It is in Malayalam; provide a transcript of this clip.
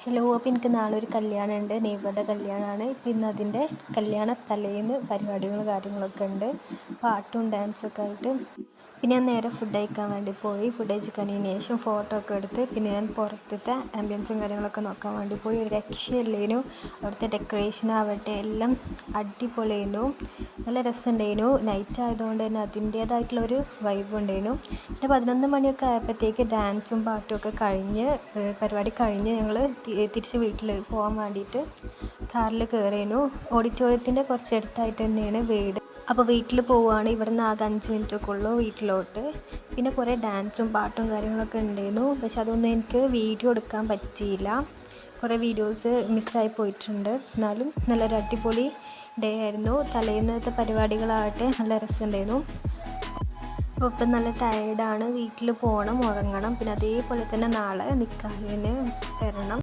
ഹലോ, അപ്പോൾ എനിക്ക് നാളെ ഒരു കല്യാണമുണ്ട്. നെയ്ബറുടെ കല്യാണമാണ്. പിന്നെ അതിൻ്റെ കല്യാണ തലേന്ന് പരിപാടികളും കാര്യങ്ങളൊക്കെ ഉണ്ട്. പാട്ടും ഡാൻസൊക്കെ ആയിട്ട്. പിന്നെ ഞാൻ നേരെ ഫുഡ് കഴിക്കാൻ വേണ്ടി പോയി. ഫുഡ് കഴിച്ചിരിക്കുന്നതിന് ശേഷം ഫോട്ടോ ഒക്കെ എടുത്ത് പിന്നെ ഞാൻ പുറത്തത്തെ ആംബിയൻസും കാര്യങ്ങളൊക്കെ നോക്കാൻ വേണ്ടി പോയി. ഒരു രക്ഷയില്ലേനു. അവിടുത്തെ ഡെക്കറേഷൻ ആവട്ടെ എല്ലാം അടിപൊളിയായിരുന്നു. നല്ല രസമുണ്ടായിരുന്നു. നൈറ്റ് ആയതുകൊണ്ട് തന്നെ അതിൻ്റേതായിട്ടുള്ളൊരു വൈബ് ഉണ്ടായിരുന്നു. പിന്നെ 11 മണിയൊക്കെ ആയപ്പോഴത്തേക്ക് ഡാൻസും പാട്ടും ഒക്കെ കഴിഞ്ഞ് പരിപാടി കഴിഞ്ഞ് ഞങ്ങൾ തിരിച്ച് വീട്ടിൽ പോകാൻ വേണ്ടിയിട്ട് കാറിൽ കയറിയിരുന്നു. ഓഡിറ്റോറിയത്തിൻ്റെ കുറച്ചടുത്തായിട്ട് തന്നെയാണ് വീട്. അപ്പോൾ വീട്ടിൽ പോവുകയാണ്. ഇവിടെ നിന്ന് ആകെ 5 മിനിറ്റൊക്കെ ഉള്ളൂ വീട്ടിലോട്ട്. പിന്നെ കുറേ ഡാൻസും പാട്ടും കാര്യങ്ങളൊക്കെ ഉണ്ടായിരുന്നു. പക്ഷെ അതൊന്നും എനിക്ക് വീഡിയോ എടുക്കാൻ പറ്റിയില്ല. കുറേ വീഡിയോസ് മിസ്സായി പോയിട്ടുണ്ട്. എന്നാലും നല്ലൊരു അടിപൊളി ഡേ ആയിരുന്നു. തലേന്നത്തെ പരിപാടികളാകട്ടെ നല്ല രസമുണ്ടായിരുന്നു. അപ്പോൾ ഇപ്പം നല്ല ടയേർഡാണ്. വീട്ടിൽ പോകണം, ഉറങ്ങണം. പിന്നെ അതേപോലെ തന്നെ നാളെ നിക്കാഹിന് വരണം.